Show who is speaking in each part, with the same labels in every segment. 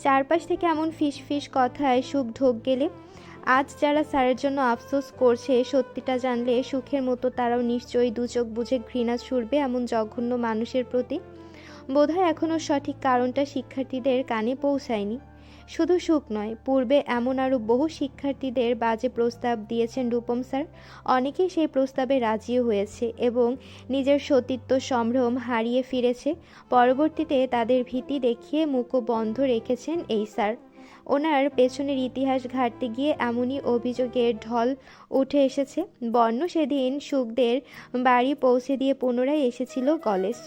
Speaker 1: চারপাশ থেকে এমন ফিস ফিস কথায় সুখ ঢোক গেলে আজ যারা স্যারের জন্য আফসোস করছে সত্যিটা জানলে সুখের মতো তারাও নিশ্চয়ই দু চোখ বুজে ঘৃণা ছুড়বে এমন জঘন্য মানুষের প্রতি। বোধহয় এখনও সঠিক কারণটা শিক্ষার্থীদের কানে পৌঁছায়নি। শুধু সুখ নয়, পূর্বে এমন আরও বহু শিক্ষার্থীদের বাজে প্রস্তাব দিয়েছেন রূপম স্যার। অনেকেই সেই প্রস্তাবে রাজিও হয়েছে এবং নিজের সতীত্ব সম্ভ্রম হারিয়ে ফিরেছে। পরবর্তীতে তাদের ভীতি দেখিয়ে মুখও বন্ধ রেখেছেন এই স্যার। ওনার পেছনের ইতিহাস ঘাঁটতে গিয়ে এমনই অভিযোগের ঢল উঠে এসেছে। বর্ণ সেদিন সুখদের বাড়ি পৌঁছে দিয়ে পুনরায় এসেছিল কলেজ।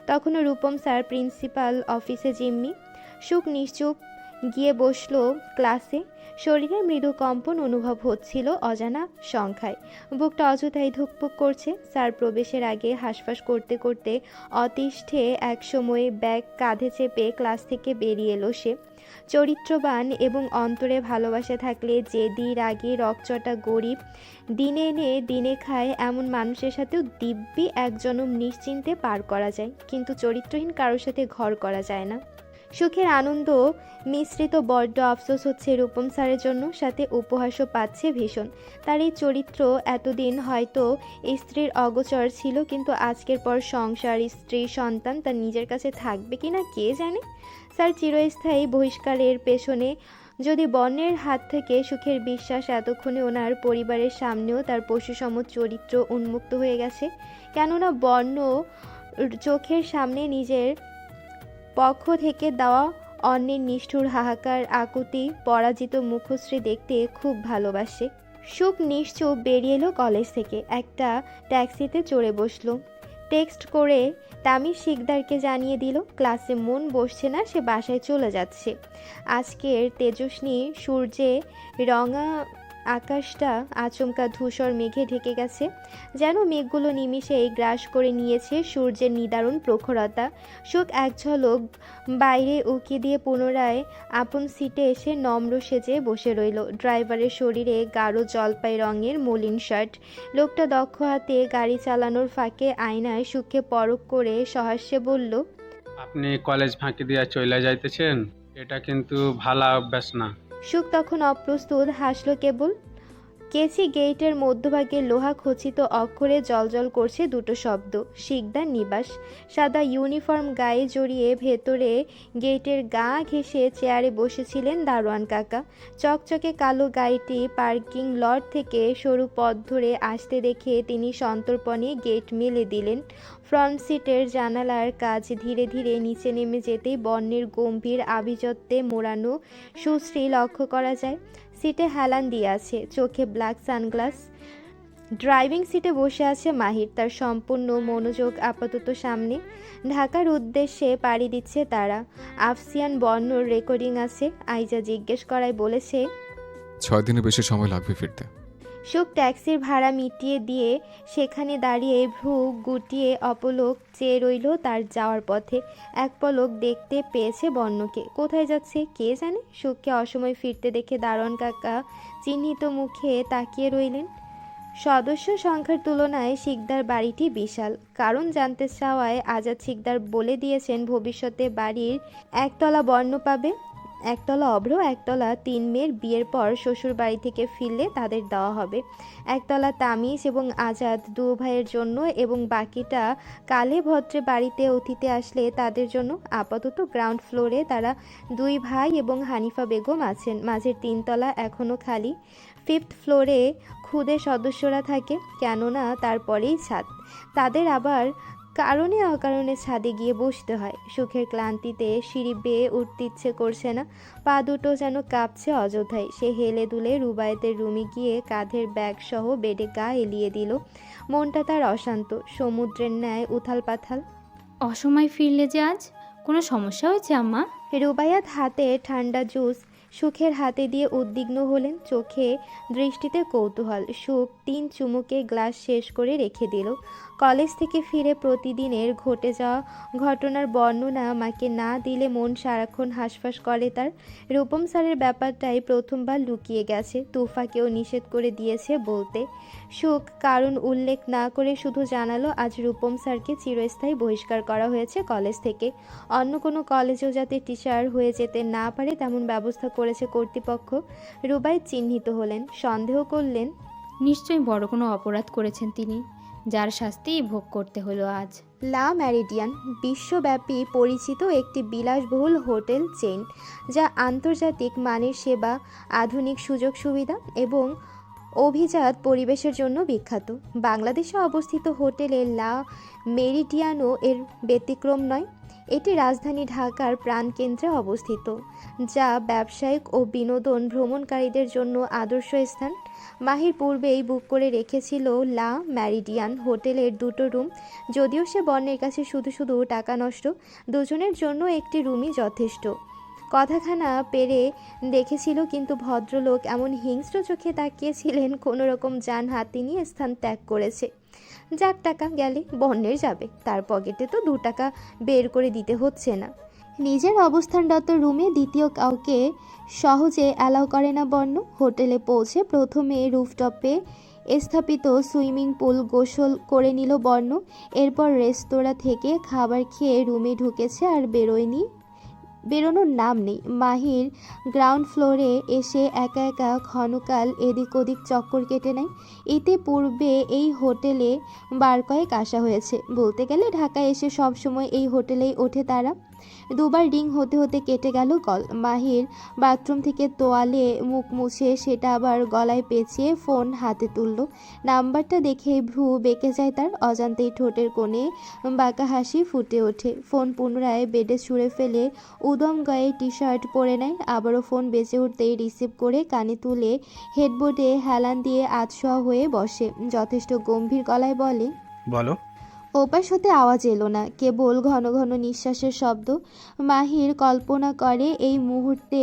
Speaker 1: তখনও রূপম স্যার প্রিন্সিপাল অফিসে জিম্মি। সুখ নিশ্চুপ গিয়ে বসলো ক্লাসে। শরীরে মৃদু কম্পন অনুভব হচ্ছিল অজানা সংখ্যায়। বুকটা অযথাই ধুকপুক করছে। স্যার প্রবেশের আগে হাঁসফাঁস করতে করতে অতিষ্ঠে একসময় ব্যাগ কাঁধে চেপে ক্লাস থেকে বেরিয়ে এলো সে। চরিত্রবান এবং অন্তরে ভালোবাসা থাকলে জেদি রাগী রকচটা গরিব দিনে এনে দিনে খায় এমন মানুষের সাথেও দিব্যি এক জনম নিশ্চিন্তে পার করা যায়, কিন্তু চরিত্রহীন কারোর সাথে ঘর করা যায় না। সুখের আনন্দ মিশ্রিত বড্ড আফসোস হচ্ছে রূপম স্যারের জন্য, সাথে উপহাসও পাচ্ছে ভীষণ। তার এই চরিত্র এতদিন হয়তো স্ত্রীর অগোচর ছিল, কিন্তু আজকের পর সংসার, স্ত্রী, সন্তান তার নিজের কাছে থাকবে কিনা কে জানে। স্যার চিরস্থায়ী বহিষ্কারের পেছনে যদি বর্ণের হাত থেকে সুখের বিশ্বাস এতক্ষণে ওনার পরিবারের সামনেও তার পশুসম চরিত্র উন্মুক্ত হয়ে গেছে। কেননা বর্ণ চোখের সামনে নিজের পক্ষ থেকে দেওয়া অন্যের নিষ্ঠুর হাহাকার আকুতি পরাজিত মুখশ্রী দেখতে খুব ভালোবাসে। সুখ নিশ্চুপ বেরিয়ে এলো কলেজ থেকে। একটা ট্যাক্সিতে চড়ে বসলো। টেক্সট করে তামির শিকদারকে জানিয়ে দিল ক্লাসে মন বসছে না, সে বাসায় চলে যাচ্ছে। আজকের তেজস্বী সূর্যে রঙা আকাশটা আচমকা ধূসর মেঘে ঢেকে গেছে, যেন মেঘগুলো নিমিষেই গ্রাস করে নিয়েছে সূর্যের নিদারুণ প্রখরতা। সুখ এক ঝলক বাইরে উকি দিয়ে পুনরায় আপন সিটে এসে নম্র সেজে বসে রইল। ড্রাইভারের শরীরে গাঢ় জলপাই রঙের মলিন শার্ট। লোকটা দক্ষ হাতে গাড়ি চালানোর ফাঁকে আয়নায় সুখকে পরখ করে সহাস্যে বলল,
Speaker 2: আপনি কলেজ ফাঁকি দিয়া চইলা যাইতেছেন, এটা কিন্তু ভালো অভ্যাস না।
Speaker 1: সুখ তখন অপ্রস্তুত, হাসল কেবল। কেসি গেটের মধ্যভাগে লোহা খচিত অক্ষরে জলজল করছে দুটো শব্দ, শিকদার নিবাস। সাদা ইউনিফর্ম গায়ে জড়িয়ে ভেতরে গেটের গা ঘেঁষে চেয়ারে বসেছিলেন দারোয়ান কাকা। চকচকে কালো গাড়িটি পার্কিং লট থেকে সরু পথ ধরে আসতে দেখে তিনি সন্তর্পণে গেট মেলে দিলেন। ফ্রন্ট সিটের জানালার কাজ ধীরে ধীরে নিচে নেমে যেতেই বর্ণের গম্ভীর আভিজাত্যে মোড়ানো সুশ্রী লক্ষ্য করা যায়। সিটে হেলান দিয়ে আছে, চোখে ব্ল্যাক সানগ্লাস। ড্রাইভিং সিটে বসে আছে মাহির, তার সম্পূর্ণ মনোযোগ আপাতত সামনে। ঢাকার উদ্দেশ্যে পাড়ি দিচ্ছে তারা। আফসিয়ান বর্ণর রেকর্ডিং আছে। আইজা জিজ্ঞেস করায় বলেছে
Speaker 3: 6 দিনের বেশি সময় লাগবে ফিরতে।
Speaker 1: সুখ ট্যাক্সির ভাড়া মিটিয়ে দিয়ে সেখানে দাঁড়িয়ে ভ্রু গুটিয়ে অপলক চেয়ে রইল তার যাওয়ার পথে। এক পলক দেখতে পেয়েছে বর্ণকে, কোথায় যাচ্ছে কে জানে। সুখকে অসময় ফিরতে দেখে দারোয়ান কাকা চিহ্নিত মুখে তাকিয়ে রইলেন। সদস্য সংখ্যার তুলনায় শিকদার বাড়িটি বিশাল। কারণ জানতে চাওয়ায় আজাদ শিকদার বলে দিয়েছেন ভবিষ্যতে বাড়ির একতলা বর্ণ পাবে, একতলা অভ্র, একতলা 3 মেয়ের বিয়ের পর শ্বশুর বাড়ি থেকে ফিরলে তাদের দেওয়া হবে, একতলা তামিজ এবং আজাদ 2 ভাইয়ের জন্য এবং বাকিটা কালে ভদ্রে বাড়িতে অতিথি আসলে তাদের জন্য। আপাতত গ্রাউন্ড ফ্লোরে তারা 2 ভাই এবং হানিফা বেগম আছেন। মাঝের 3 তলা এখনও খালি। 5th ফ্লোরে খুদে সদস্যরা থাকে, কেননা তারপরেই ছাদ। তাদের আবার কারণে অকারণে ছাদে গিয়ে বসতে হয়। সুখের ক্লান্তিতে সিঁড়ি বেয়ে উঠতে ইচ্ছে করছে না, পা দুটো যেন কাঁপছে অযথায়। সে হেলে দুলে রুবায়েতের রুমে গিয়ে কাঁধের ব্যাগ সহ বেডে গা এলিয়ে দিল। মনটা তার অশান্ত, সমুদ্রের ন্যায় উথাল পাথাল।
Speaker 4: অসময় ফিরলে যে আজ কোনো সমস্যা হয়েছে আম্মা?
Speaker 1: রুবায়াত হাতে ঠান্ডা জুস সুখের হাতে দিয়ে উদ্বিগ্ন হলেন, চোখে দৃষ্টিতে কৌতূহল। সুখ 3 চুমুকে গ্লাস শেষ করে রেখে দিল। কলেজ থেকে ফিরে প্রতিদিনের ঘটে যাওয়া ঘটনার বর্ণনা মাকে না দিলে মন সারাক্ষণ হাঁসফাঁস করে তার। রূপম স্যারের ব্যাপারটাই প্রথমবার লুকিয়ে গেছে, তুফাকেও নিষেধ করে দিয়েছে বলতে। সুখ কারণ উল্লেখ না করে শুধু জানালো আজ রূপম স্যারকে চিরস্থায়ী বহিষ্কার করা হয়েছে কলেজ থেকে। অন্য কোনো কলেজেও যাতে টিচার হয়ে যেতে না পারে তেমন ব্যবস্থা করেছে কর্তৃপক্ষ। রুবাই চিহ্নিত হলেন, সন্দেহ করলেন,
Speaker 4: নিশ্চয়ই বড় কোনো অপরাধ করেছেন তিনি, যার শাস্তি ভোগ করতে হলো আজ।
Speaker 1: লা মেরিডিয়ান বিশ্বব্যাপী পরিচিত একটি বিলাসবহুল হোটেল চেইন, যা আন্তর্জাতিক মানের সেবা, আধুনিক সুযোগ সুবিধা এবং অভিজাত পরিবেশের জন্য বিখ্যাত। বাংলাদেশে অবস্থিত হোটেলে লা মেরিডিয়ানও এর ব্যতিক্রম নয়। এটি রাজধানী ঢাকার প্রাণকেন্দ্রে অবস্থিত, যা ব্যবসায়িক ও বিনোদন ভ্রমণকারীদের জন্য আদর্শ স্থান। মাহির পূর্বেই বুক করে রেখেছিল লা মেরিডিয়ান হোটেলের 2টো রুম। যদিও সে বর্ণের কাছে শুধু শুধু টাকা নষ্ট, দুজনের জন্য একটি রুমই যথেষ্ট। কথাখানা পেরে দেখেছিল, কিন্তু ভদ্রলোক এমন হিংস্র চোখে তাকিয়েছিলেন কোনো রকম যান হাতে নিয়ে স্থান ত্যাগ করেছে। যার টাকা গেলে বর্ণের যাবে, তার পকেটে তো 2 টাকা বের করে দিতে হচ্ছে না। নিজের অবস্থানরত রুমে দ্বিতীয় কাউকে সহজে অ্যালাউ করে না বর্ণ। হোটেলে পৌঁছে প্রথমে রুফটপে স্থাপিত সুইমিং পুল গোসল করে নিল বর্ণ। এরপর রেস্তোরাঁ থেকে খাবার খেয়ে রুমে ঢুকেছে আর বেরোনোর নাম নেই। মাহির গ্রাউন্ড ফ্লোরে এসে একা একা ক্ষণকাল এদিক ওদিক চক্কর কেটে নেয়। এতে পূর্বে এই হোটেলে বার কয়েক আসা হয়েছে, বলতে গেলে ঢাকায় এসে সবসময় এই হোটেলেই ওঠে তারা। 2বার রিং হতে হতে কেটে গেল কল। মাহির বাথরুম থেকে তোয়ালে মুখ মুছে সেটা আবার গলায় পেঁচিয়ে ফোন হাতে তুলল। নাম্বারটা দেখে ভ্রু বেঁকে যায় তার, অজান্তেই ঠোঁটের কোণে বাঁকা হাসি ফুটে ওঠে। ফোন পুনরায় বেডে ছুঁড়ে ফেলে উদম গায়ে টি শার্ট পরে নেয়। আবারও ফোন বেজে উঠতেই রিসিভ করে কানে তুলে হেডবোর্ডে হেলান দিয়ে আধশোয়া হয়ে বসে। যথেষ্ট গম্ভীর গলায় বলে,
Speaker 5: বলো।
Speaker 1: ওপাশ হতে আওয়াজ এলো না, কেবল ঘন ঘন নিঃশ্বাসের শব্দ। মাহির কল্পনা করে এই মুহূর্তে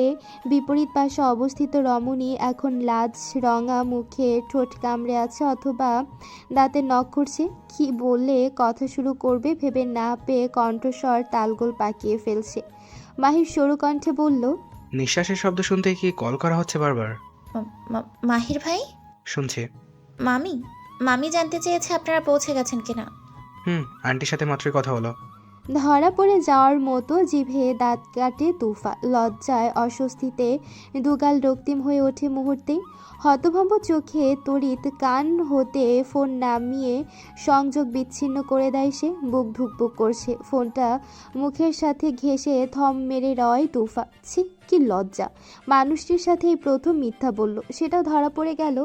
Speaker 1: বিপরীত পাশে অবস্থিত রমণী এখন লাজ রঙা মুখে ঠোঁট কামড়ে আছে, অথবা দাঁতে নখ করছে। কি বলে কথা শুরু করবে ভেবে না পেয়ে কণ্ঠস্বর তালগোল পাকিয়ে ফেলছে। মাহির সরু কণ্ঠে বলল,
Speaker 5: নিঃশ্বাসের শব্দ শুনতে কি কল করা হচ্ছে বারবার?
Speaker 6: মাহির ভাই?
Speaker 5: শুনছি।
Speaker 6: মামি জানতে চেয়েছে আপনারা পৌঁছে গেছেন কিনা।
Speaker 5: আন্টির সাথে মাত্রই কথা হলো।
Speaker 1: ধরা পড়ে যাওয়ার মতো জিভে দাঁত কাটে তুফা। লজ্জায় অস্বস্তিতে দুগাল রক্তিম হয়ে ওঠে মুহূর্তেই। হতভম্ব চোখে তড়িৎ কান হতে ফোন নামিয়ে সংযোগ বিচ্ছিন্ন করে দেয় সে। বুক ধুকপুক করছে। ফোনটা মুখের সাথে ঘেঁষে থম মেরে রয় তুফা। ছি, কি লজ্জা! মানুষটির সাথে এই প্রথম মিথ্যা বলল, সেটাও ধরা পড়ে গেল।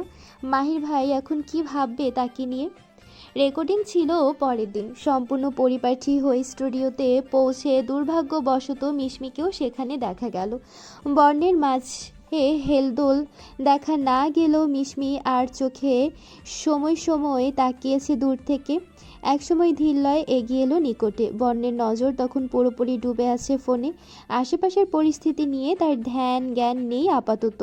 Speaker 1: মাহির ভাই এখন কি ভাববে তাকে নিয়ে। রেকর্ডিং ছিল পরের দিন। সম্পূর্ণ পরিপাটি হয়ে স্টুডিওতে পৌঁছে দুর্ভাগ্যবশত মিশমিকেও সেখানে দেখা গেল। বর্ণের মাঝে হেলদোল দেখা না গেলেও মিশমি আর চোখে সময় সময় তাকিয়েছে দূর থেকে। একসময় ধীরলয়ে এগিয়ে এলো নিকটে। বর্ণের নজর তখন পুরোপুরি ডুবে আছে ফোনে। আশেপাশের পরিস্থিতি নিয়ে তার ধ্যান জ্ঞান নেই আপাতত।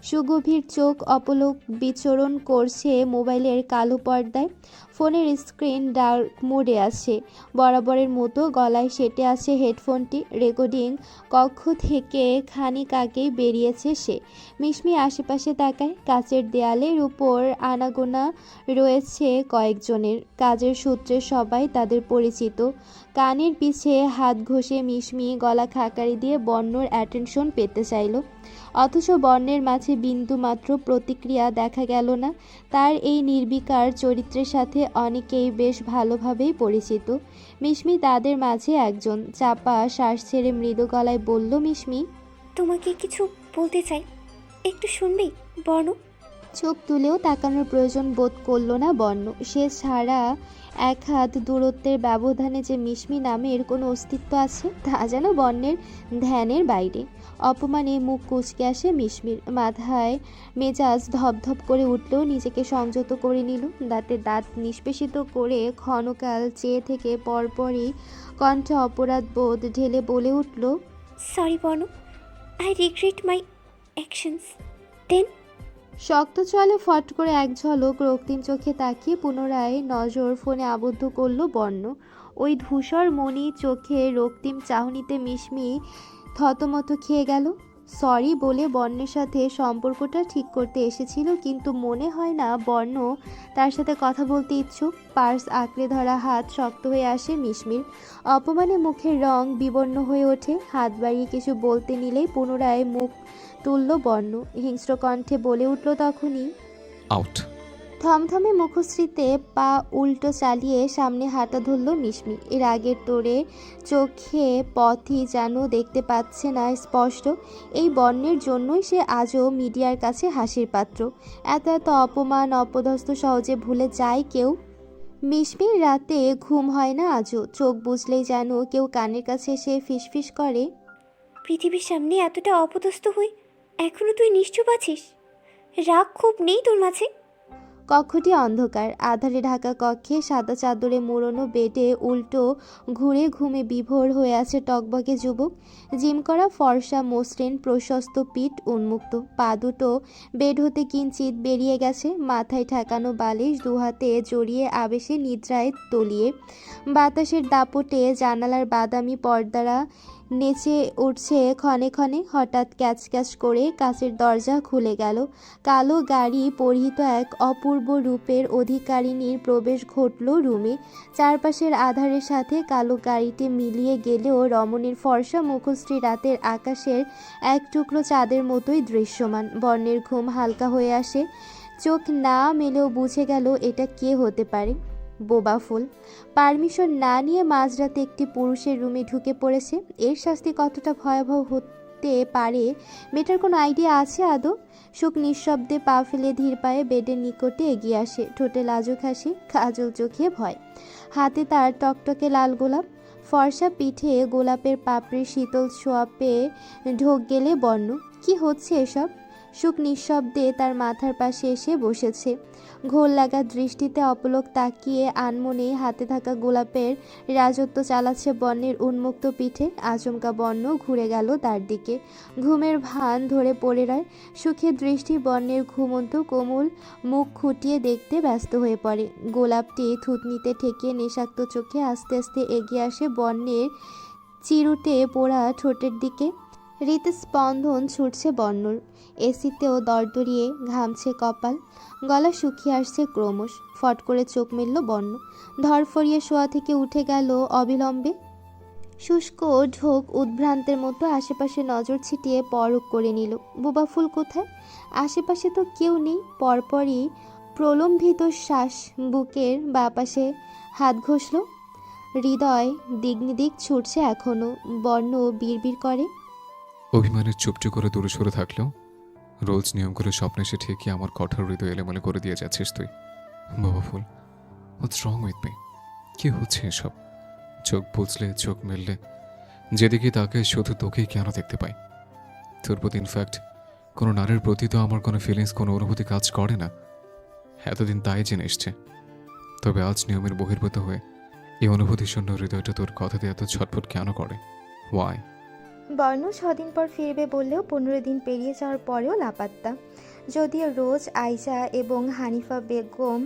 Speaker 1: সুগভীর চোখ অপলক বিচরণ করছে মোবাইলের কালো পর্দায়। ফোনের স্ক্রিন ডার্ক মোডে আছে। বরাবরের মতো গলায় সেটে আছে হেডফোনটি। রেকর্ডিং কক্ষ থেকে খানিক আগেই বেরিয়েছে সে। মিশমি আশেপাশে তাকায়। কাচের দেয়ালের উপর আনাগোনা রয়েছে কয়েকজনের। কাজের সূত্রে সবাই তাদের পরিচিত। কানের পিছে হাত ঘষে মিশমি গলা খাকারি দিয়ে বর্ণর অ্যাটেনশন পেতে চাইল, অথচ বর্ণের মাঝে বিন্দু মাত্র প্রতিক্রিয়া দেখা গেল না। তার এই নির্বিকার চরিত্রের সাথে অনেকেই বেশ ভালোভাবেই পরিচিত। মিশমি তাদের মাঝে একজন। চাপা শ্বাস ছেড়ে মৃদু গলায় বলল মিশমি,
Speaker 7: তোমাকে কিছু বলতে চাই, একটু শুনবি বর্ণ?
Speaker 1: চোখ তুলেও তাকানোর প্রয়োজন বোধ করল না বর্ণ। সে ছাড়া 1 হাত দূরত্বের ব্যবধানে যে মিশমি নামের কোনো অস্তিত্ব আছে তা যেন বর্ণের ধ্যানের বাইরে। অপমানে মুখ কুঁচকে আসে মিশমির। মাথায় মেজাজ ধপধপ করে উঠলেও নিজেকে সংযত করে নিল। দাঁতে দাঁত নিষ্পেষিত করে ক্ষণকাল চেয়ে থেকে পরপরই কণ্ঠে অপরাধ বোধ ঢেলে বলে উঠল,
Speaker 7: সরি বর্ণ, আই রিগ্রেট মাই অ্যাকশনস দেন।
Speaker 1: শক্ত চলে ফট করে এক ঝলক রক্তিম চোখে তাকিয়ে পুনরায় নজর ফোনে আবদ্ধ করলো বর্ণ। ওই ধূসর মণি চোখে রক্তিম চাহনিতে মিশমি থতমত খেয়ে গেল। সরি বলে বর্ণের সাথে সম্পর্কটা ঠিক করতে এসেছিল, কিন্তু মনে হয় না বর্ণ তার সাথে কথা বলতে ইচ্ছুক। পার্স আঁকড়ে ধরা হাত শক্ত হয়ে আসে মিশমির। অপমানে মুখের রং বিবর্ণ হয়ে ওঠে। হাত বাড়িয়ে কিছু বলতে নিলেই পুনরায় মুখ তুলল বর্ণ। হিংস্র কণ্ঠে বলে উঠল তখনই।
Speaker 3: আউট।
Speaker 1: থমথমে মুখশ্রীতে পা উল্টো চালিয়ে সামনে হাঁটা ধরল মিশমি। এর আগের তোড়ে চোখে পথই যেন দেখতে পাচ্ছে না স্পষ্ট। এই বর্ণের জন্যই সে আজও মিডিয়ার কাছে হাসির পাত্র। এত এত অপমান অপদস্থ সহজে ভুলে যায় কেউ? মিশমির রাতে ঘুম হয় না আজও। চোখ বুঝলেই যেন কেউ কানের কাছে এসে ফিসফিস করে।
Speaker 7: পৃথিবীর সামনে এতটা অপদস্থ হই, এখনো তুই নিশ্চুপ আছিস? রাগ খুব নেই তোর মাঝে?
Speaker 1: কক্ষটি অন্ধকার। আধারে ঢাকা কক্ষে সাদা চাদরে মোড়ানো বেডে উল্টো ঘুরে ঘুমে বিভোর হয়ে আছে টকবকে যুবক। জিম করা ফর্সা মসৃণ প্রশস্ত পিঠ উন্মুক্ত, পা দুটো বেড হতে কিঞ্চিত বেরিয়ে গেছে। মাথায় ঠেকানো বালিশ, দুহাতে জড়িয়ে আবেশে নিদ্রায় তলিয়ে। বাতাসের দাপটে জানালার বাদামি পর্দারা নেচে উঠছে ক্ষণে ক্ষণে। হঠাৎ ক্যাচ ক্যাচ করে কাচের দরজা খুলে গেল। কালো গাড়ি পরিহিত এক অপূর্ব রূপের অধিকারিণীর প্রবেশ ঘটল রুমে। চারপাশের আধারের সাথে কালো গাড়িটি মিলিয়ে গেলেও রমণীর ফর্সা মুখশ্রী রাতের আকাশের এক টুকরো চাঁদের মতোই দৃশ্যমান। বর্ণের ঘুম হালকা হয়ে আসে। চোখ না মেলেও বুঝে গেল এটা কে হতে পারে। বোবা ফুল। পারমিশন না নিয়ে মাঝরাতে একটি পুরুষের রুমে ঢুকে পড়েছে। এর শাস্তি কতটা ভয়াবহ হতে পারে মেয়েটার কোনো আইডিয়া আছে আদৌ? সুখ নিঃশব্দে পা ফেলে ধীর পায়ে বেডের নিকটে এগিয়ে আসে। ঠোঁটে লাজুক হাসি, কাজল চোখে ভয়। হাতে তার টকটকে লাল গোলাপ। ফর্সা পিঠে গোলাপের পাপড়ির শীতল ছোঁয়া পেয়ে ঢোক গেলে বর্ণ। কি হচ্ছে এসব? সুখ নিঃশব্দে তার মাথার পাশে এসে বসেছে। ঘোর লাগা দৃষ্টিতে অপলক তাকিয়ে আনমনে হাতে থাকা গোলাপের রাজত্ব চালাচ্ছে বর্ণের উন্মুক্ত পিঠে। আচমকা বর্ণ ঘুরে গেল তার দিকে। ঘুমের ভান ধরে পড়ে রয়। সুখের দৃষ্টি বর্ণের ঘুমন্ত কোমল মুখ খুঁটিয়ে দেখতে ব্যস্ত হয়ে পড়ে। গোলাপটি থুতনিতে ঠেকিয়ে নেশাক্ত চোখে আস্তে আস্তে এগিয়ে আসে বর্ণের চিরুটে পোড়া ঠোঁটের দিকে। হৃৎস্পন্দন ছুটছে বর্ণর। এসিতেও দরদরিয়ে ঘামছে কপাল। গলা শুকিয়ে আসছে ক্রমশ। ফট করে চোখ মেলল বর্ণ। ধরফরিয়ে শোয়া থেকে উঠে গেল অবিলম্বে। শুষ্ক ঢোক উদ্ভ্রান্তের মতো আশেপাশে নজর ছিটিয়ে পরখ করে নিল। বোবা ফুল কোথায়? আশেপাশে তো কেউ নেই। পরপরই প্রলম্বিত শ্বাস। বুকের বাপাশে হাত ঘষল। হৃদয় দিগ্নিদিক ছুটছে এখনো। বর্ণ বিড়বিড় করে।
Speaker 3: অভিমানের চুপটি করে দূরে সরে থাকলেও রোজ নিয়ম করে স্বপ্নে এসে ঠিকই আমার কঠোর হৃদয় এলোমেলো করে দিয়ে যাচ্ছিস তুই। বাবা ফুল, হোয়াটস রং উইথ মি? কি হচ্ছে এসব? চোখ বুঝলে চোখ মেললে যেদিকে তাকে শুধু তোকেই কেন দেখতে পাই? তোর প্রতি ইনফ্যাক্ট কোনো নারীর প্রতি তো আমার কোনো ফিলিংস, কোনো অনুভূতি কাজ করে না। এতদিন তাই জেনে এসছে। তবে আজ নিয়মের বহির্ভূত হয়ে এই অনুভূতির শূন্য হৃদয়টা তোর কথাতে এত ছটফট কেন করে? ওয়াই?
Speaker 1: বর্ণ 6 দিন পর ফিরবে বললেও 15 দিন পেরিয়ে যাওয়ার পরেও লাপাত্তা। যদিও রোজ আইজা এবং হানিফা বেগম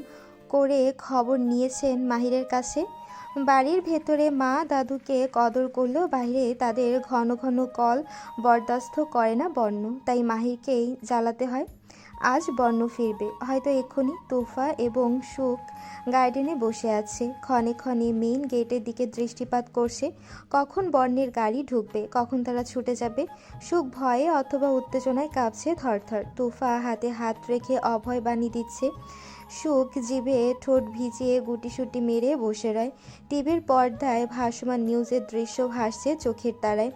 Speaker 1: করে খবর নিয়েছেন মাহিরের কাছে। বাড়ির ভেতরে মা দাদুকে কদর করলেও বাইরে তাদের ঘন ঘন কল বরদাস্ত করে না বর্ণ। তাই মাহিরকেই জ্বালাতে হয়। আজ বর্ণ ফিরবে হয়তো এক্ষুনি। তোফা এবং সুখ গার্ডেনে বসে আছে। ক্ষণে ক্ষণে মেইন গেটের দিকে দৃষ্টিপাত করছে। কখন বর্ণের গাড়ি ঢুকবে, কখন তারা ছুটে যাবে। সুখ ভয়ে অথবা উত্তেজনায় কাঁপছে থরথর। তোফা হাতে হাত রেখে অভয় বাণী দিচ্ছে। সুখ জিভে ঠোঁট ভিজিয়ে গুটিসুটি মেরে বসে রয়। টিভির পর্দায় ভাসমান নিউজের দৃশ্য ভাসছে চোখের তারায়।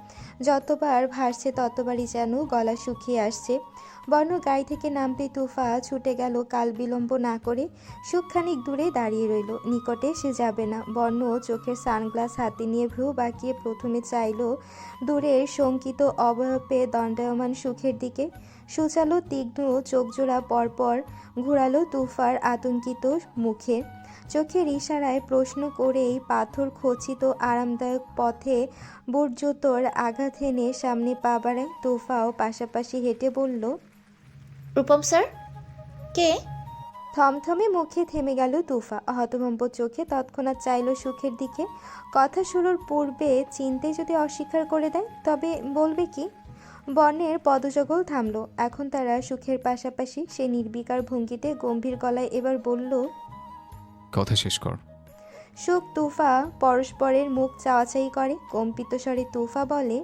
Speaker 1: যতবার ভাসছে ততবারই যেন গলা শুকিয়ে আসছে। বর্ণ গাড়ি থেকে নামতেই তুফা ছুটে গেল কাল বিলম্ব না করে। সুখ খানিক দূরে দাঁড়িয়ে রইল। নিকটে সে যাবে না। বর্ণ চোখের সানগ্লাস হাতে নিয়ে ভ্রু বাঁকিয়ে প্রথমে চাইল দূরের শঙ্কিত অবয়বে দণ্ডায়মান সুখের দিকে। সুচালো তীক্ষ্ণ চোখজোড়া পরপর ঘুরালো তুফার আতঙ্কিত মুখে। চোখের ইশারায় প্রশ্ন করেই পাথর খচিত আরামদায়ক পথে বুট জুতোর আঘাত হেনে সামনে পা বাড়ায়। তুফাও পাশাপাশি হেঁটে বলল,
Speaker 6: রূপম স্যার? কে?
Speaker 1: থমথমে মুখে থেমে গেল তুফা। হতভম্ব চোখে তৎক্ষণাৎ চাইল সুখের দিকে। কথা শুরুর পূর্বে চিনতে যদি অস্বীকার করে দেয় তবে বলবে কি? বর্ণের পদজগল থামল। এখন তারা সুখের পাশাপাশি। সে নির্বিকার ভঙ্গিতে গম্ভীর গলায় এবার বলল,
Speaker 3: কথা শেষ কর।
Speaker 1: সুখ তুফা পরস্পরের মুখ চাওয়াচাই করে। কম্পিত স্বরে তুফা বলে,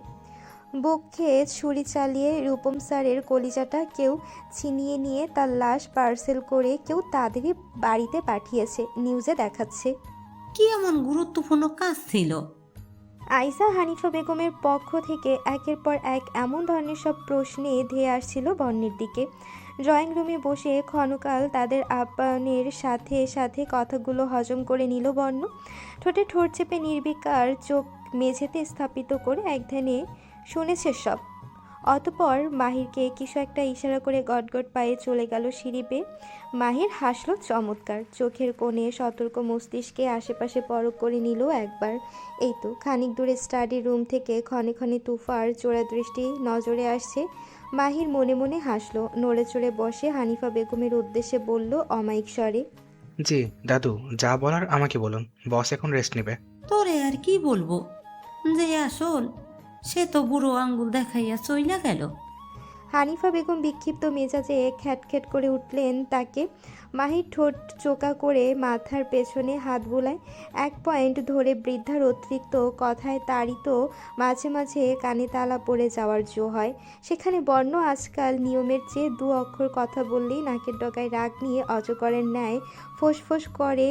Speaker 1: বুকে ছুরি চালিয়ে রূপম স্যারের কলিজাটা কেউ ছিনিয়ে নিয়ে তার লাশ পার্সেল করে কেউ তাদেরই বাড়িতে পাঠিয়েছে, নিউজে দেখাচ্ছে।
Speaker 8: কি এমন গুরুত্বপূর্ণ কাজ ছিল?
Speaker 1: আইসা হানিফা বেগমের পক্ষ থেকে একের পর এক এমন ধরনের সব প্রশ্নে ধেয়ে আসছিল বর্ণের দিকে। ড্রয়িং রুমে বসে ক্ষণকাল তাদের আপ্যায়নের সাথে সাথে কথাগুলো হজম করে নিল বর্ণ। ঠোঁটে ঠোঁট চেপে নির্বিকার চোখ মেঝেতে স্থাপিত করে একধানে শুনেছে সব। অতপর মাহিরকে কিছু একটা ইশারা করে গটগট পায়ে চলে গেল সিঁড়ি বেয়ে। মাহির হাসলো চমৎকার। চোখের কোণে সতর্ক মস্তিষ্কে আশেপাশে পরখ করে নিল একবার। এই তো খানিক দূরে স্টাডি রুম থেকে ক্ষণে ক্ষণে তুফার চোরা দৃষ্টি নজরে আসছে। মাহির মনে মনে হাসলো। নড়ে চড়ে বসে হানিফা বেগমের উদ্দেশ্যে বলল অমায়িক স্বরে,
Speaker 5: জি দাদু, যা বলার আমাকে বলুন, বস এখন রেস্ট নেবে।
Speaker 8: তোরে আর কি বলবো, যে আসল সে তো বুড়ো আঙ্গুল দেখাইয়া চইলা গেল।
Speaker 1: হানিফা বেগম বিক্ষিপ্ত মেজাজে খ্যাটখ্যাট করে উঠলেন তাকে। মাহির ঠোঁট চোকা করে মাথার পেছনে হাত বোলায়। এক পয়েন্ট ধরে বৃদ্ধার অতিরিক্ত কথায় তাড়িত মাঝে মাঝে কানে তালা পড়ে যাওয়ার জো হয়। সেখানে বর্ণ আজকাল নিয়মের চেয়ে দু অক্ষর কথা বললেই নাকের ডগায় রাগ নিয়ে অজগরের ন্যায় ফোঁস করে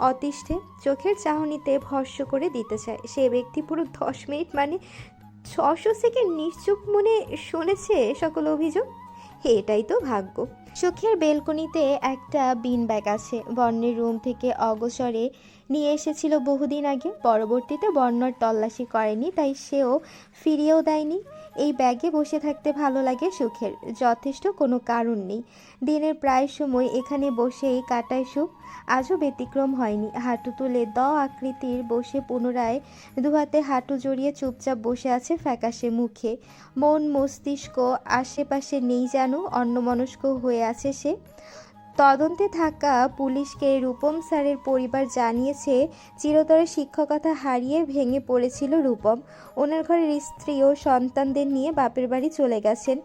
Speaker 1: অতিষ্ঠে। চোখের চাহনিতে ভস্য করে দিতে চায়। সে ব্যক্তি পুরো 10 মিনিট মানে 600 সেকেন্ড নিশ্চুপ মনে শুনেছে সকল অভিযোগ। এটাই তো ভাগ্য। সুখের বেলকনিতে একটা বিন ব্যাগ আছে। বর্ণের রুম থেকে অগোচরে নিয়ে এসেছিল বহুদিন আগে। পরবর্তীতে বর্ণর তল্লাশি করেনি, তাই সেও ফিরিয়েও দেয়নি। এই ব্যাগে বসে থাকতে ভালো লাগে সুখের, যথেষ্ট কোনো কারণ নেই। দিনের প্রায় সময় এখানে বসেই কাটায় সুখ। আজও ব্যতিক্রম হয়নি। হাঁটু তুলে আকৃতির বসে পুনরায় দুহাতে হাঁটু জড়িয়ে চুপচাপ বসে আছে ফ্যাকাশে মুখে। মন মস্তিষ্ক আশেপাশে নেই, যেন অন্যমনস্ক হয়ে আছে সে। তদন্তে থাকা পুলিশকে রূপম স্যারের পরিবার জানিয়েছে চিরতরে শিক্ষকতা হারিয়ে ভেঙে পড়েছিল রূপম। ওনার ঘরের স্ত্রী ও সন্তানদের নিয়ে বাপের বাড়ি চলে গেছেন।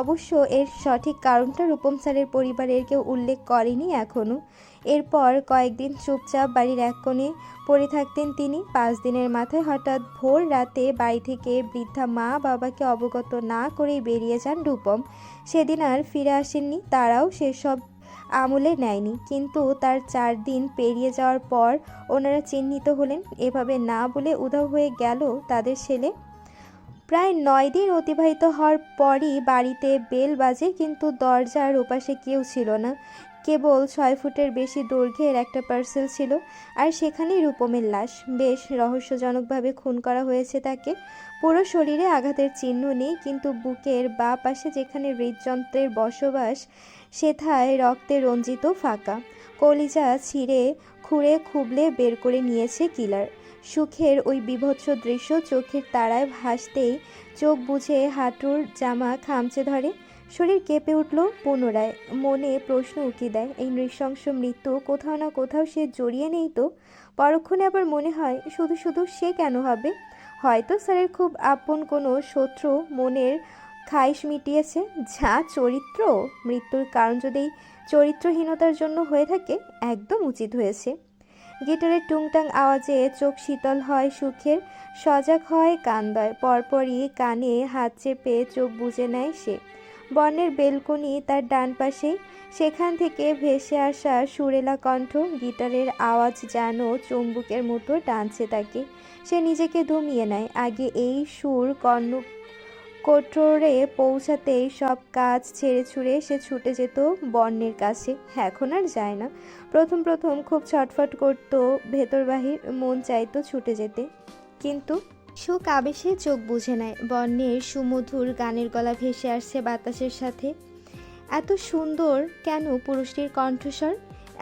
Speaker 1: অবশ্য এর সঠিক কারণটা রূপম স্যারের পরিবারের কেউ উল্লেখ করেনি এখনও। এরপর কয়েকদিন চুপচাপ বাড়ির এক কোণে পড়ে থাকতেন তিনি। 5 দিনের মাথায় হঠাৎ ভোর রাতে বাড়ি থেকে বৃদ্ধা মা বাবাকে অবগত না করেই বেরিয়ে যান রূপম। সেদিন আর ফিরে আসেননি। তারাও সেসব আমলে নেয়নি। কিন্তু তার 4 দিন পেরিয়ে যাওয়ার পর ওনারা চিহ্নিত হলেন। এভাবে না বলে উধাও হয়ে গেল তাদের ছেলে। প্রায় 9 দিন অতিবাহিত হওয়ার পরই বাড়িতে বেল বাজে, কিন্তু দরজার ওপাশে কেউ ছিল না। কেবল 6 ফুটের বেশি দৈর্ঘ্যের একটা পার্সেল ছিল, আর সেখানেই রূপমের লাশ। বেশ রহস্যজনকভাবে খুন করা হয়েছে তাকে। পুরো শরীরে আঘাতের চিহ্ন নেই, কিন্তু বুকের বাঁ পাশে যেখানে হৃদযন্ত্রের বসবাস সেথায় রক্তে রঞ্জিত ফাঁকা। কলিজা ছিঁড়ে খুঁড়ে খুবলে বের করে নিয়েছে কিলার। সুখের ওই বীভৎস দৃশ্য চোখের তারায় ভাসতেই চোখ বুজে হাঁটুর জামা খামচে ধরে। শরীর কেঁপে উঠল পুনরায়। মনে প্রশ্ন উকি দেয়, এই নৃশংস মৃত্যু কোথাও না কোথাও সে জড়িয়ে নেই তো? পরক্ষণে আবার মনে হয় শুধু শুধু সে কেন হবে? হয়তো স্যারের খুব আপন কোনো শত্রু মনের খাইশ মিটিয়েছে। যা চরিত্র! মৃত্যুর কারণ যদি চরিত্রহীনতার জন্য হয়ে থাকে, একদম উচিত হয়েছে। গিটারের টুংটাং আওয়াজে চোখ শীতল হয় সুখের, সজাগ হয় কান্দয়। পরপরই কানে হাত চেপে চোখ বুজে নেয় সে। বর্ণের বেলকনি তার ডান পাশেই। সেখান থেকে ভেসে আসা সুরেলা কণ্ঠ, গিটারের আওয়াজ যেন চুম্বুকের মতো টানছে তাকে। সে নিজেকে দমিয়ে নেয়। আগে এই সুর কর্ণকোটরে পৌঁছাতেই সব কাজ ছেড়ে ছুড়ে সে ছুটে যেত বর্ণের কাছে। এখন আর যায় না। প্রথম খুব ছটফট করত ভেতর বাহির, মন চাইতো ছুটে যেতে, কিন্তু সুখ আবেশে চোখ বুঝে নেয়। বর্ণের সুমধুর গানের গলা ভেসে আসছে বাতাসের সাথে। এত সুন্দর কেন পুরুষটির কণ্ঠস্বর?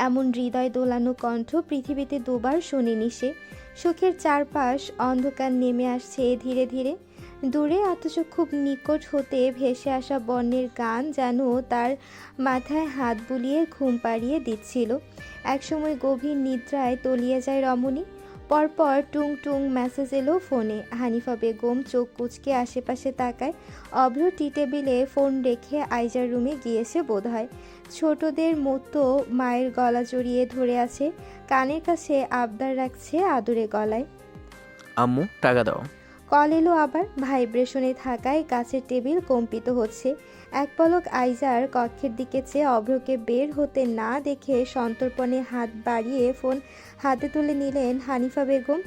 Speaker 1: এমন হৃদয় দোলানো কণ্ঠ পৃথিবীতে দুবার শোনেনি সে। সুখের চারপাশ অন্ধকার নেমে আসছে ধীরে ধীরে। দূরে অথচ খুব নিকট হতে ভেসে আসা বন্যের গান যেন তার মাথায় হাত বুলিয়ে ঘুম পাড়িয়ে দিচ্ছিল। একসময় গভীর নিদ্রায় তলিয়ে যায় রমণী। পরপর টুং টুং মেসেজ এলো ফোনে। হানিফা বেগম চোখ কুঁচকে আশেপাশে তাকায়। অভ্র টি টেবিলে ফোন রেখে আইজার রুমে গিয়েছে বোধহয়। ছোটদের মতো মায়ের গলা জড়িয়ে ধরে আছে, কানের কাছে আবদার রাখছে আদুরে গলায়।
Speaker 9: আম্মু টাকা দাও।
Speaker 1: কল এলো আবার। ভাইব্রেশনে থাকায় কাছের টেবিল কম্পিত হচ্ছে। এক পলক আইজার কক্ষের দিকে চেয়ে অভ্রকে বের হতে না দেখে সন্তর্পণে হাত বাড়িয়ে ফোন হাতে তুলে নিলেন হানিফা বেগম।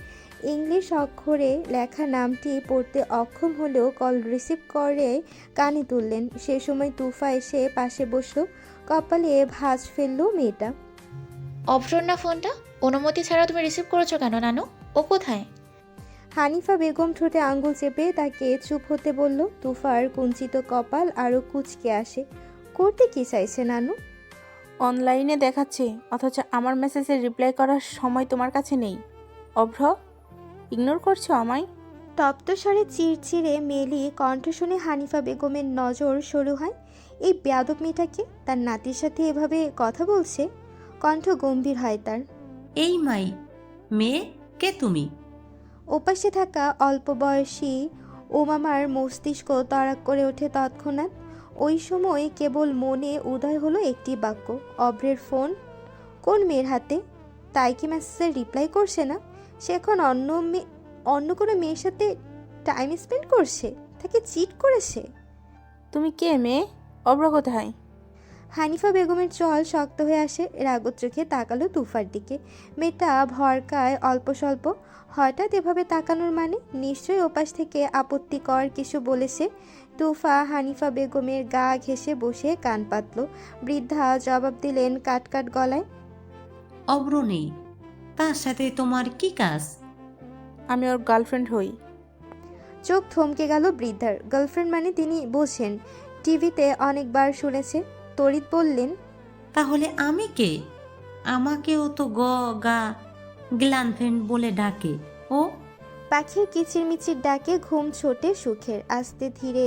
Speaker 1: ইংলিশ অক্ষরে লেখা নামটি পড়তে অক্ষম হলেও কল রিসিভ করে কানে তুললেন। সে সময় তুফা এসে পাশে বসলো। কপালে ভাঁজ ফেললো মেয়েটা।
Speaker 6: অভ্রর না ফোনটা? অনুমতি ছাড়া তুমি রিসিভ করেছো কেন নানু? ও কোথায়?
Speaker 1: হানিফা বেগম ঠোঁটে আঙ্গুল চেপে তাকে চুপ হতে বলল। তুফার কুঞ্চিত কপাল আরও কুঁচকে আসে। করতে কি চাইছে নানু?
Speaker 10: অনলাইনে দেখাচ্ছে, অথচ আমার মেসেজের রিপ্লাই করার সময় তোমার কাছে নেই। অভ্র, ইগনোর করছো আমায়?
Speaker 1: তপ্ত স্বরে চিরচিরে মেলি কণ্ঠ শুনে হানিফা বেগমের নজর সরু হয়। এই বেয়াদব মেয়েটাকে তার নাতির সাথে এভাবে কথা বলছে। কণ্ঠ গম্ভীর হয় তার।
Speaker 8: এই মাই মেয়ে, কে তুমি?
Speaker 1: ওপাশে থাকা অল্প বয়সী ওমামার মস্তিষ্ক তড়াক করে ওঠে তৎক্ষণাৎ। ওই সময় কেবল মনে উদয় হলো একটি বাক্য, অভ্রের ফোন। কোন মেয়ের হাতে? তাই কি মেসেজের রিপ্লাই করছে না? সে এখন অন্য কোনো মেয়ের সাথে টাইম স্পেন্ড করছে? তাকে চিট করেছে?
Speaker 10: তুমি কে মেয়ে? অভ্র কোথায়?
Speaker 1: হানিফা বেগমের চল শক্ত হয়ে আসে। রাগত চোখে তাকালো তুফার দিকে। মেয়েটা ভরকায় অল্প স্বল্প। হঠাৎ এভাবে তাকানোর মানে নিশ্চয়ই ওপাশ থেকে আপত্তিকর কিছু বলেছে। তুফা হানিফা বেগমের গা ঘেঁষে বসে কান পাতল। বৃদ্ধা জবাব দিলেন কাটকাট গলায়।
Speaker 8: অভ্র নেই, তার সাথে তোমার কি কাজ?
Speaker 10: আমি ওর গার্লফ্রেন্ড হই।
Speaker 1: চোখ থমকে গেল বৃদ্ধার। গার্লফ্রেন্ড মানে তিনি বোঝেন, টিভিতে অনেকবার শুনেছে। তড়িৎ বললেন,
Speaker 8: তাহলে আমি কে? আমাকেও তো গা গ্লানফ্রেন্ড বলে ডাকে ও।
Speaker 1: পাখির কিচিরমিচির ডাকে ঘুম ছোটে সুখের। আস্তে ধীরে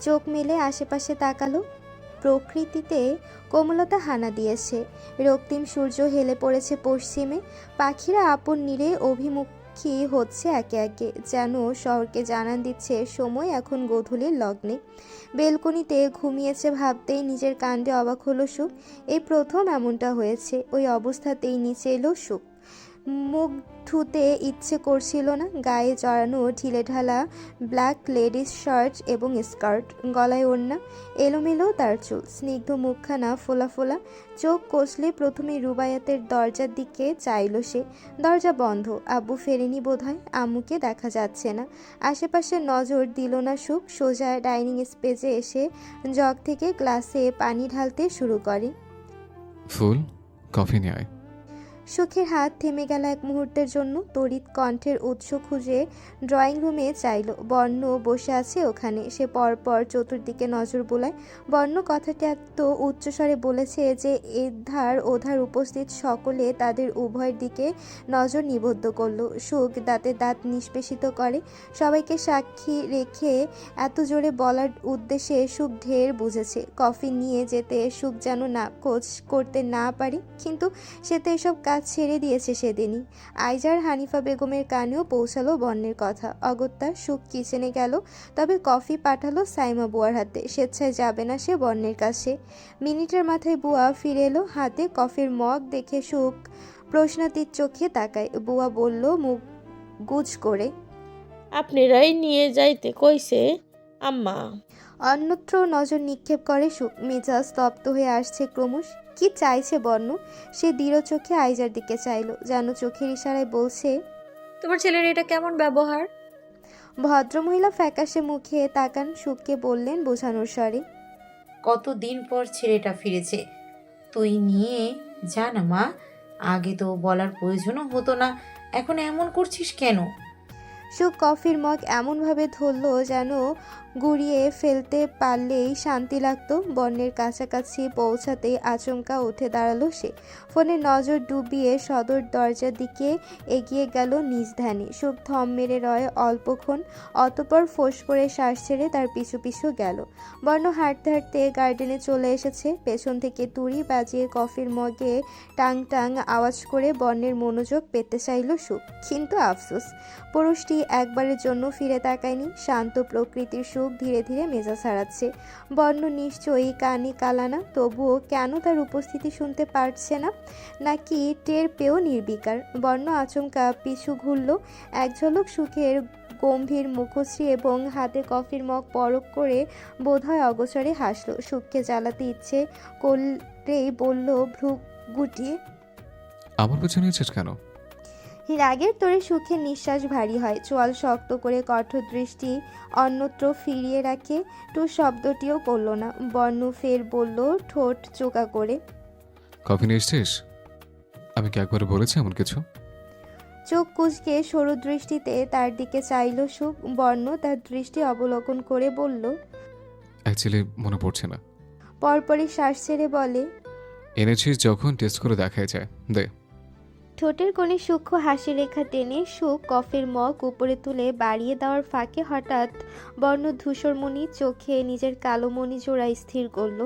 Speaker 1: চোখ মেলে আশেপাশে তাকালো। প্রকৃতিতে কোমলতা হানা দিয়েছে। রক্তিম সূর্য হেলে পড়েছে পশ্চিমে। পাখিরা আপন নীড়ে অভিমুখী হচ্ছে একে একে, যেন শহরকে জানান দিচ্ছে সময় এখন গোধূলির লগ্নে। বেলকনিতে ঘুমিয়েছে ভাবতেই নিজের কাণ্ডে অবাক হলো সুখ। এই প্রথম এমনটা হয়েছে। ওই অবস্থাতেই নিচে এলো সুখ। মুখ ধুতে ইচ্ছে করছিল না। গায়ে জড়ানো ঢিলেঢালা ব্ল্যাক লেডিস শার্ট এবং স্কার্ট, গলায় ওড়না, এলোমেলো তার চুল, স্নিগ্ধ মুখখানা ফোলা ফোলা। চোখ কষলে প্রথমে রুবায়াতের দরজার দিকে চাইল সে। দরজা বন্ধ। আব্বু ফেরেনি বোধহয়। আম্মুকে দেখা যাচ্ছে না। আশেপাশে নজর দিল না সুখ। সোজা ডাইনিং স্পেসে এসে জগ থেকে গ্লাসে পানি ঢালতে শুরু করে।
Speaker 3: ফুল, কফি নিয়ে আয়।
Speaker 1: সুখের হাত থেমে গেল এক মুহূর্তের জন্য। তড়িৎ কণ্ঠের উৎস খুঁজে ড্রয়িং রুমে চাইল। বর্ণ বসে আছে ওখানে। সে পরপর চতুর্দিকে নজর বোলায়। বর্ণ কথাটি এত উচ্চস্বরে বলেছে যে এধার ওধার উপস্থিত সকলে তাদের উভয়ের দিকে নজর নিবদ্ধ করল। সুখ দাঁতে দাঁত নিষ্পেষিত করে। সবাইকে সাক্ষী রেখে এত জোরে বলার উদ্দেশ্যে সুখ ঢের বুঝেছে। কফি নিয়ে যেতে সুখ যেন নাকচ করতে না পারে, কিন্তু সে তো এসব কাজ ছেড়ে দিয়েছে সেদিনই। আইজার হানিফা বেগমের কানেও পৌঁছালো বর্ণের কথা। অগত্যা সুখ কিচেনে গেল, তবে কফি পাঠালো সাইমা বুয়ার হাতে। স্বেচ্ছায় যাবে না সে বর্ণের কাছে। মিনিটের মাথায় বুয়া ফিরে এলো, হাতে কফির মগ দেখে সুখ প্রশ্নাতীত চোখে তাকায়। বুয়া বলল মুখ গুজ করে,
Speaker 11: আপনারাই নিয়ে যাইতে কইছে আম্মা।
Speaker 1: অন্যত্র নজর নিক্ষেপ করে সুখ। মেজাজ স্তব্ধ হয়ে আসছে ক্রমশ। কি চাইছে বর্ণ? সে দৃঢ় চোখে আইজার দিকে চাইল, যেন চোখের ইশারায় বলছে,
Speaker 11: তোমার ছেলের এটা কেমন ব্যবহার?
Speaker 1: ভদ্রমহিলা ফ্যাকাশে মুখে তাকান সুখকে বললেন বোঝানোর স্বরে,
Speaker 12: কতদিন পর ছেলেটা ফিরেছে, তুই নিয়ে যা না মা। আগে তো বলার প্রয়োজনও হতো না, এখন এমন করছিস কেন?
Speaker 1: সুখ কফির মগ এমনভাবে ধরল যেন গুড়িয়ে ফেলতে পারলেই শান্তি লাগতো। বর্ণের কাছাকাছি পৌঁছাতেই আচমকা উঠে দাঁড়ালো সে। ফোনে নজর ডুবিয়ে সদর দরজার দিকে এগিয়ে গেল নিজ ধ্যানে। সুখ থম মেরে রয় অল্পক্ষণ, অতঃপর ফোঁস করে শ্বাস ছেড়ে তার পিছু পিছু গেল। বর্ণ হাঁটতে হাঁটতে গার্ডেনে চলে এসেছে। পেছন থেকে তুড়ি বাজিয়ে কফির মগে টাং টাং আওয়াজ করে বর্ণের মনোযোগ পেতে চাইল সুখ, কিন্তু আফসোস, পুরুষটি একবারের জন্য ফিরে তাকায়নি। শান্ত প্রকৃতির সুখ ধীরে ধীরে মেজাজ হারাচ্ছে। বর্ণ নিশ্চয়ই কানে কালানা, তবুও কেন তার উপস্থিতি শুনতে পারছে না, নাকি টের পেয়েও নির্বিকার। বর্ণ আচমকা পিছু ঘুরল। এক ঝলক সুখের গম্ভীর মুখশ্রী এবং হাতে কফির মগ পরক করে বোধহয় অগোচরে হাসল। সুখকে জ্বালাতে ইচ্ছে করলেই বলল ভ্রু গুটিয়ে,
Speaker 3: আমার পেছনে এসেছ কেন?
Speaker 1: রাগের তোরে সুখের নিঃশ্বাস ভারী হয়। চোয়াল শক্ত করে কঠোর দৃষ্টি অন্যত্র ফিরিয়ে রাখে। টু শব্দটিও করল না। বর্ণ ফের বলল ঠোঁট চোকা করে,
Speaker 3: কফি নিয়ে এসছিস? আমি কি একবারে বলেছি এমন কিছু?
Speaker 1: চোখ কুঁচকে সরু দৃষ্টিতে তার দিকে চাইল সুখ। বর্ণ তার দৃষ্টি অবলোকন করে বলল,
Speaker 3: অ্যাকচুয়ালি মনে পড়ছে না।
Speaker 1: পরপরই শ্বাস ছেড়ে বলে,
Speaker 3: এনেছিস যখন টেস্ট করে দেখাই যায়, দে।
Speaker 1: ঠোঁটের কোণে সূক্ষ্ম হাসি রেখা টেনে সুখ কফির মগ উপরে তুলে বাড়িয়ে দেওয়ার ফাঁকে হঠাৎ বর্ণ ধূসরমণি চোখে নিজের কালো মণি জোড়া স্থির করল।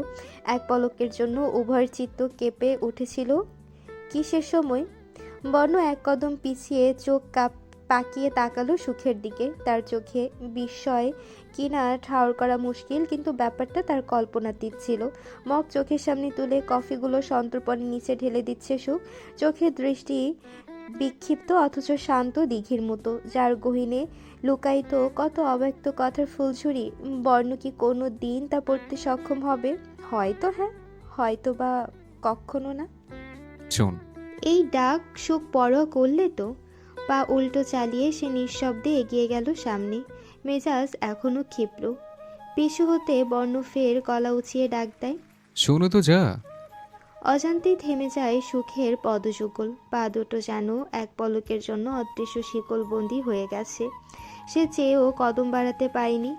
Speaker 1: এক পলকের জন্য উভয়ের চিত্ত কেঁপে উঠেছিল। কিসের সময়? বর্ণ এক কদম পিছিয়ে চোখ পাকিয়ে তাকালো সুখের দিকে। তার চোখে বিস্ময় কিনা ঠাউর করা মুশকিল, কিন্তু ব্যাপারটা তার কল্পনাতীত ছিল। মগ চোখের সামনে তুলে কফিগুলো সন্তর্পণে নিচে ঢেলে দিচ্ছে সুখ। চোখের দৃষ্টি বিক্ষিপ্ত অথচ শান্ত দিঘির মতো, যার গহীনে লুকায়িত কত অব্যক্ত কথার ফুলঝুরি। বর্ণ কি কোনো দিন তা পড়তে সক্ষম হবে? হয়তো হ্যাঁ, হয়তো বা কখনো না।
Speaker 3: শোন,
Speaker 1: এই ডাক সুখ পরোয়া করলে তো? পা উল্টো চালিয়ে সে নিঃশব্দে এগিয়ে গেল সামনে। মেজাজ এখনো ক্ষিপ্র। পিছু হতে বর্ণ ফের গলা উঁচিয়ে ডাক দেয়,
Speaker 3: শোনো তো যা।
Speaker 1: অজান্তেই থেমে যায় সুখের পদযুগল। পা দুটো যেন এক পলকের জন্য অদৃশ্য শিকলবন্দি হয়ে গেছে। সে চেয়েও কদম বাড়াতে পারেনি।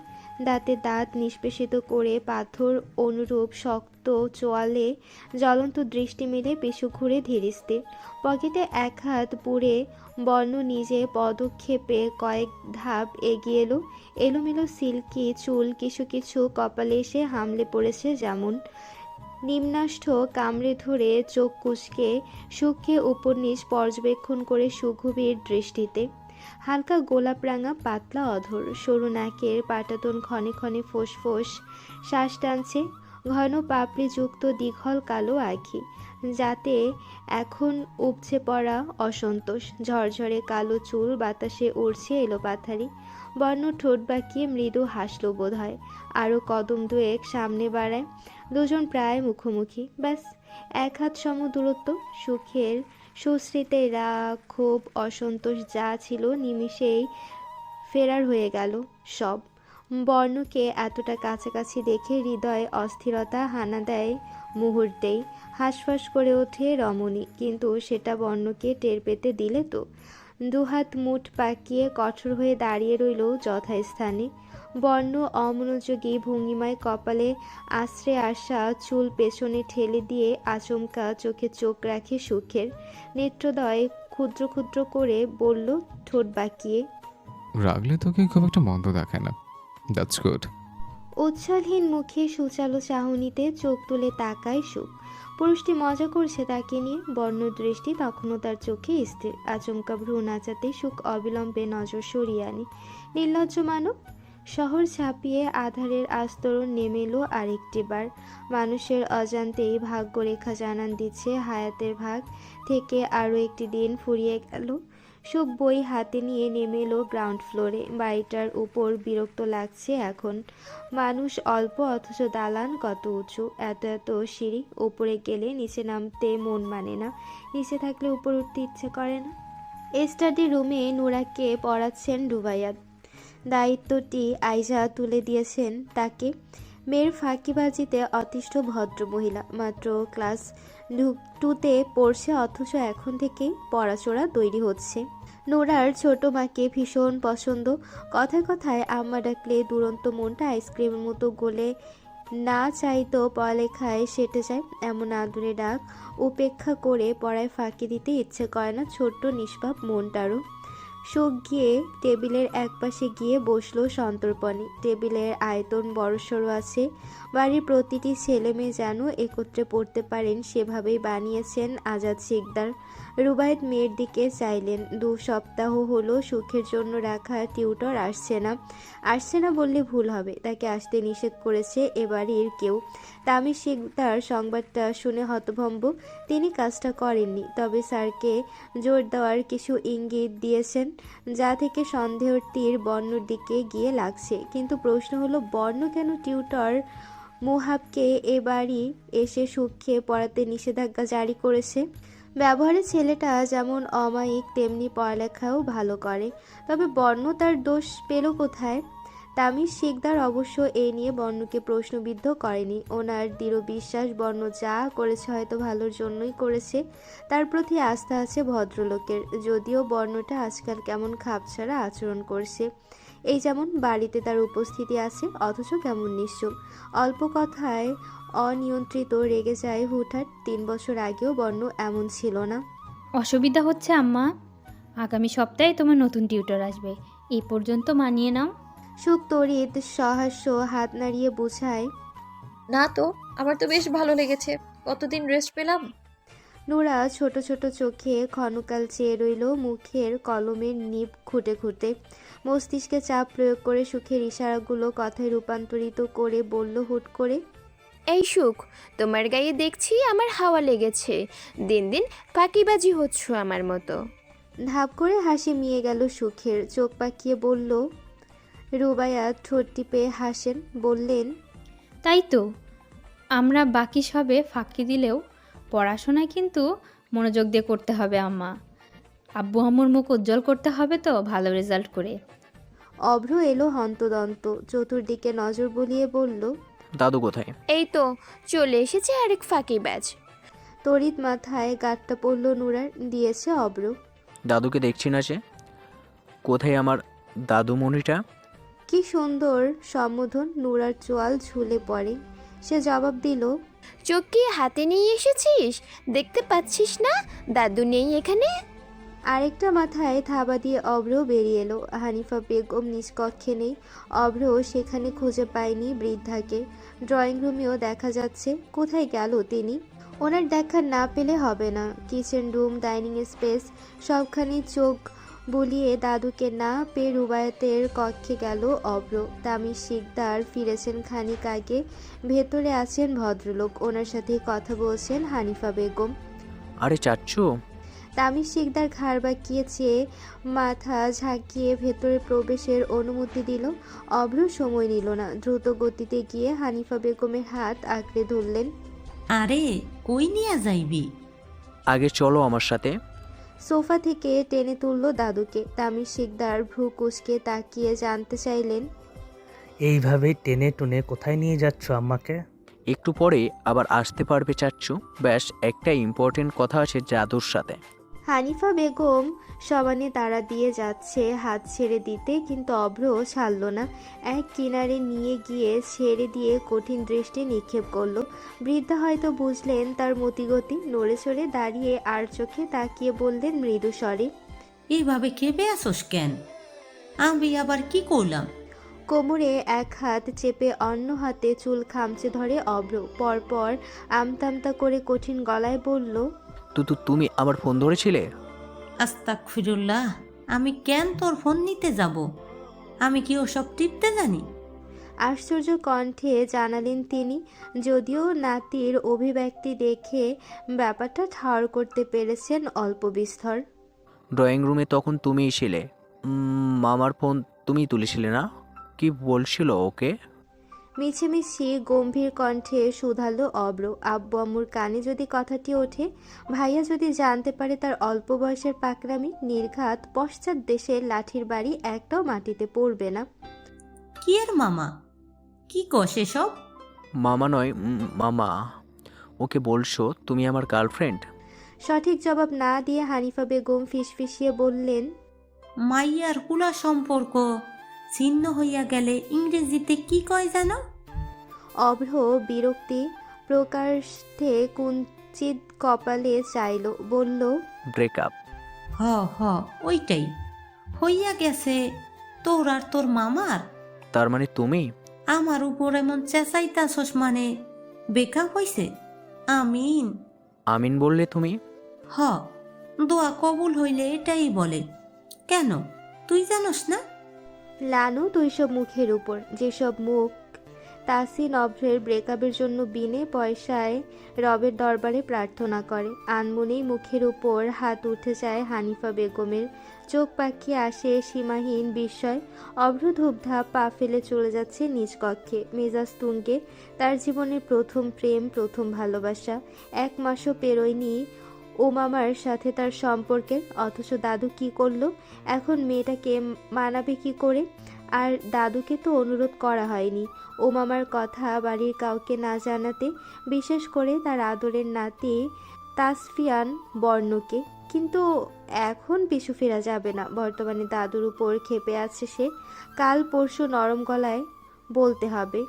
Speaker 1: দাঁতে দাঁত নিষ্পেষিত করে পাথর অনুরূপ শক্ত চোয়ালে জ্বলন্ত দৃষ্টি মেলে পিছু ঘুরে ধীরিস্তে। পকেটে এক হাত পুড়ে বর্ণ নিজে পদক্ষেপে কয়েক ধাপ এগিয়ে এলো। এলোমেলো সিল্কি চুল কিছু কিছু কপালে এসে হামলে পড়েছে যেমন। নিম্নাষ্ঠ কামড়ে ধরে চোখ কুঁচকে সুখকে উপর নিচ পর্যবেক্ষণ করে সুগভীর দৃষ্টিতে। হালকা গোলাপ রাঙা পাতলা অধর, সরু নাকের পাটাতন ক্ষণে ক্ষণে ফোঁস শ্বাস টানছে। ঘন পাপড়ি যুক্ত দীঘল কালো আঁখি, যাতে এখন উপচে পড়া অসন্তোষ। ঝরঝরে কালো চুল বাতাসে উড়ছে এলোপাথারি। বর্ণ ঠোঁট বাঁকিয়ে মৃদু হাসল বোধহয়। আরও কদম দুয়েক সামনে বাড়ায়। দুজন প্রায় মুখোমুখি, ব্যাস এক হাত সম দূরত্ব। সুখের সুশ্রীতে রাগ, ক্ষোভ, অসন্তোষ যা ছিল নিমিষেই ফেরার হয়ে গেল সব। বর্ণকে এতটা কাছাকাছি দেখে হৃদয়ে অস্থিরতা হানা দেয় মুহূর্তেই। হাঁসফাঁস করে ওঠে রমণী, কিন্তু সেটা বর্ণকে টের পেতে দিলে তো? দুহাত মুঠ পাকিয়ে কঠোর হয়ে দাঁড়িয়ে রইল যথাস্থানে। বর্ণ অমনোযোগী ভঙ্গিমায় কপালে আশ্রে আসা চুল পেছনে ঠেলে দিয়ে আচমকা চোখে চোখ রাখে সুখের। নেত্রদয় ক্ষুদ্র ক্ষুদ্র করে বলল ঠোঁট বাঁকিয়ে,
Speaker 3: রাগলে তোকে খুব একটা মন্দ দেখায় না, দ্যাটস গুড।
Speaker 1: উচ্ছ্বালহীন মুখে সুচালো চাহনিতে চোখ তুলে তাকায় সুখ। পুরুষটি মজা করছে তাকে নিয়ে। বর্ণ দৃষ্টি তখনও তার চোখে স্থির। আচমকা ভ্রু নাচাতে সুখ অবিলম্বে নজর সরিয়ে আনে। নির্লজ্জ মানব। শহর ছাপিয়ে আধারের আস্তরণ নেমে এলো আরেকটি বার। মানুষের অজান্তেই ভাগ্যরেখা জানান দিচ্ছে হায়াতের ভাগ থেকে আরও একটি দিন ফুরিয়ে গেল। সুখ বই হাতে নিয়ে নেমে এলো গ্রাউন্ড ফ্লোরে। বাড়িটার উপর বিরক্ত লাগছে এখন। মানুষ অল্প অথচ দালান কত উঁচু, এত এত সিঁড়ি। উপরে গেলে নিচে নামতে মন মানে না, নিচে থাকলে উপর উঠতে ইচ্ছে করে না। স্টাডি রুমে নুরাকে পড়াচ্ছেন রুবাইয়াত। দায়িত্বটি আইজা তুলে দিয়েছেন তাকে। মেয়ের ফাঁকিবাজিতে অতিষ্ঠ ভদ্র মহিলা। মাত্র ক্লাস 2তে পড়ছে, অথচ এখন থেকেই পড়াচোরা তৈরি হচ্ছে। নোরার ছোট মাকে ভীষণ পছন্দ। কথায় কথায় আম্মা ডাকলে দুরন্ত মনটা আইসক্রিমের মতো গলে না চাইতেও পড়ালেখায় সেটে যায়। এমন আদুরে ডাক উপেক্ষা করে পড়ায় ফাঁকি দিতে ইচ্ছে করে না ছোট্ট নিষ্পাপ মনটারও। শোক গিয়ে টেবিলের একপাশে গিয়ে বসলো সন্তর্পণে। টেবিলের আয়তন বড়সড় আছে। বাড়ির প্রতিটি ছেলে মেয়ে যেন একত্রে পড়তে পারেন সেভাবেই বানিয়েছেন আজাদ শিকদার। রুবায়েত মেয়ের দিকে চাইলেন। 2 সপ্তাহ হলো সুখের জন্য রাখা টিউটর আসছে না বললে ভুল হবে। তাকে আসতে নিষেধ করেছে এ বাড়ির কেউ। তামির শিকদার সংবাদটা শুনে হতভম্ব। তিনি কাজটা করেননি, তবে স্যারকে জোর দেওয়ার কিছু ইঙ্গিত দিয়েছেন, যা থেকে সন্দেহের তীর বর্ণর দিকে গিয়ে লাগছে। কিন্তু প্রশ্ন হলো, বর্ণ কেন টিউটর মুহাবকে এ বাড়ি এসে সুখকে পড়াতে নিষেধাজ্ঞা জারি করেছে? ব্যবহারে ছেলেটা যেমন অমায়িক তেমনি পড়ালেখাও ভালো করে, তবে বর্ণ তার দোষ পেল কোথায়? তামির শিকদার অবশ্য এ নিয়ে বর্ণকে প্রশ্নবিদ্ধ করেনি। ওনার দৃঢ় বিশ্বাস বর্ণ যা করেছে হয়তো ভালোর জন্যই করেছে। তার প্রতি আস্থা আছে ভদ্রলোকের, যদিও বর্ণটা আজকাল কেমন খাপছাড়া আচরণ করছে। এই যেমন বাড়িতে তার উপস্থিতি আছে অথচ কেমন নিশ্চুপ, অল্প কথায় অনিয়ন্ত্রিত রেগে যায় হুটহাট। 3 বছর আগেও বর্ণ এমন ছিল না।
Speaker 4: অসুবিধা হচ্ছে আম্মা, আগামী সপ্তাহে তোমার নতুন টিউটর আসবে, এই পর্যন্ত মানিয়ে নাও।
Speaker 1: সুখ তড়িৎ সহাস্য হাত নাড়িয়ে বুঝায়,
Speaker 11: না তো, আমার তো বেশ ভালো লেগেছে, কতদিন রেস্ট পেলাম।
Speaker 1: নোরা ছোট ছোট চোখে ক্ষণকাল চেয়ে রইল মুখের কলমের নিব খুঁটে খুঁটে। মস্তিষ্কে চাপ প্রয়োগ করে সুখের ইশারাগুলো কথায় রূপান্তরিত করে বলল হুট করে,
Speaker 13: এই সুখ, তোমার গায়ে দেখছি আমার হাওয়া লেগেছে, দিন দিন ফাঁকিবাজি হচ্ছ আমার মতো।
Speaker 1: ধাপ করে হাসি মিয়ে গেল সুখের। চোখ পাকিয়ে বলল, রুবায়াত ঠোঁট টিপে হাসেন, বললেন,
Speaker 4: তাই তো, আমরা বাকি সবে ফাঁকি দিলেও পড়াশোনায় কিন্তু মনোযোগ দিয়ে করতে হবে আম্মা। আব্বু আম্মুর মুখ উজ্জ্বল করতে হবে তো ভালো রেজাল্ট করে।
Speaker 1: অভ্র এলো হন্তদন্ত, চতুর্দিকে নজর বুলিয়ে বলল,
Speaker 9: দাদু কোথায়?
Speaker 13: এই তো চলে এসেছে আরেক ফাঁকিবাজ।
Speaker 1: তড়িৎ মাথায় গাঁটটা পড়ল নুরার। দিয়েছে অভ্র।
Speaker 9: দাদুকে দেখছি না যে, কোথায় আমার দাদুমণিটা?
Speaker 1: কি সুন্দর সম্বোধন! নুরার চোয়াল ঝুলে পড়ে। সে জবাব দিল,
Speaker 13: চোখ কি হাতে নিয়ে এসেছিস? দেখতে পাচ্ছিস না দাদু নেই এখানে?
Speaker 1: আরেকটা মাথায় থাবা দিয়ে অভ্র বেরিয়ে এলো। হানিফা বেগম নিষ্কক্ষে নেই। অভ্র সেখানে খুঁজে পায়নি বৃদ্ধাকে। ড্রয়িং রুমেও দেখা যাচ্ছে। কোথায় গেল তিনি? ওনার দেখা না পেলে হবে না। কিচেন রুম, ডাইনিং স্পেস সবখানি চোখ বুলিয়ে দাদুকে না পেয়ে রুবায়াতের কক্ষে গেল অভ্র। তামির শিকদার ফিরেছেন খানিক আগে। ভেতরে আছেন ভদ্রলোক, ওনার সাথে কথা বলছেন হানিফা বেগম।
Speaker 9: আরে চাচ্চু।
Speaker 1: তামির শিকদার ঘাড় বাঁকিয়ে চেয়ে মাথা ঝাঁকিয়ে ভেতরে প্রবেশের অনুমতি দিল। অভ্র সময় নিল না, দ্রুত গতিতে গিয়ে হানিফা বেগমের হাত আঁকড়ে ধরলেন।
Speaker 8: আরে কই নিয়ে যাইবি?
Speaker 9: আগে চলো আমার সাথে।
Speaker 1: সোফা থেকে টেনে তুলল দাদুকে। তামির শিকদার ভ্রু কুঁচকে তাকিয়ে জানতে চাইলেন,
Speaker 14: এইভাবে টেনে টুনে কোথায় নিয়ে যাচ্ছ আম্মাকে?
Speaker 9: একটু পরে আবার আসতে পারবে চাচ্চু। ব্যাস একটা ইম্পর্টেন্ট কথা আছে দাদুর সাথে।
Speaker 1: হানিফা বেগম সমানে তাড়া দিয়ে যাচ্ছে হাত ছেড়ে দিতে, কিন্তু অভ্র ছাড়ল না। এক কিনারে নিয়ে গিয়ে ছেড়ে দিয়ে কঠিন দৃষ্টি নিক্ষেপ করলো। বৃদ্ধা হয়তো বুঝলেন তার মতিগতি, নড়ে চড়ে দাঁড়িয়ে আর চোখে তাকিয়ে বললেন মৃদু স্বরে,
Speaker 8: এইভাবে কেঁপে আসোস কেন? আমি আবার কি করলাম?
Speaker 1: কোমরে এক হাত চেপে অন্য হাতে চুল খামচে ধরে অভ্র। পরপর আমতামতা করে কঠিন গলায় বলল,
Speaker 9: তুমি আমার ফোন ধরেছিলে?
Speaker 8: আস্তাগফিরুল্লাহ, আমি কেন তোর ফোন নিতে যাব? আমি কি ওসব টিপতে জানি?
Speaker 1: আশ্চর্য কণ্ঠে জানালেন তিনি। যদিও নাতির অভিব্যক্তি দেখে ব্যাপারটা ঠাড় করতে পেরেছেন অল্প বিস্তর।
Speaker 9: ড্রয়িং রুমে তখন তুমিই ছিলে। মামার ফোন তুমি তুলেছিলে না? কি বলছিল ওকে?
Speaker 1: মিছিমিছি গম্ভীর কণ্ঠে শুধালো অব্র। আব্বু আম্মুর কানে যদি কথাটি ওঠে, ভাইয়া যদি জানতে পারে তার অল্প বয়সের পাকরামি, নির্ঘাত পশ্চাৎ দেশের লাঠির বাড়ি একটাও মাটিতে পড়বে না।
Speaker 8: কি এর মামা? কি কস এসব?
Speaker 9: মামা নয়, মামা। ওকে বলছো তুমি আমার গার্লফ্রেন্ড?
Speaker 1: সঠিক জবাব না দিয়ে হানিফা বেগম ফিসফিসিয়ে বললেন,
Speaker 8: মাইয়ার হুলা সম্পর্ক ছিন্ন হইয়া গেলে ইংরেজিতে কি কয় জানো?
Speaker 1: অভ্র বিরক্তি প্রকাশে কুঞ্চিত কপালে চাইল, বলল,
Speaker 9: ব্রেকআপ।
Speaker 8: হ হ ওইটাই হইয়া গেছে তোর আর তোর মামার।
Speaker 9: তার মানে তুমি?
Speaker 8: আমার উপর এমন চেঁচাইতাছস মানে বেকা হইছে? আমিন।
Speaker 9: আমিন বললে তুমি?
Speaker 8: হ, দোয়া কবুল হইলে এটাই বলে। কেন, তুই জানোস না?
Speaker 1: লানু সব মুখের উপর, যেসব মুখ তাসিন অভ্রের ব্রেকআপের জন্য বিনে পয়সায় রবের দরবারে প্রার্থনা করে। আনমনেই মুখের উপর হাত উঠে যায় হানিফা বেগমের, চোখ পাকিয়ে আসে সীমাহীন বিস্ময়। অভ্র ধূপধাপ পা ফেলে চলে যাচ্ছে নিজ কক্ষে, মেজাজ তুঙ্গে। তার জীবনের প্রথম প্রেম, প্রথম ভালোবাসা। 1 মাসও পেরোয়নি ওমামার সাথে তার সম্পর্কের, অথচ দাদু কি করলো? এখন মেয়েটাকে মানাবে কি করে? আর দাদুকে তো অনুরোধ করা হয়নি ও মামার কথা বাড়ির কাউকে না জানাতে, বিশেষ করে তার আদরের নাতি তাসফিয়ান বর্ণকে। কিন্তু এখন পিছু ফেরা যাবে না। বর্তমানে দাদুর উপর ক্ষেপে আছে সে, কাল পরশু নরম গলায় বলতে হবে।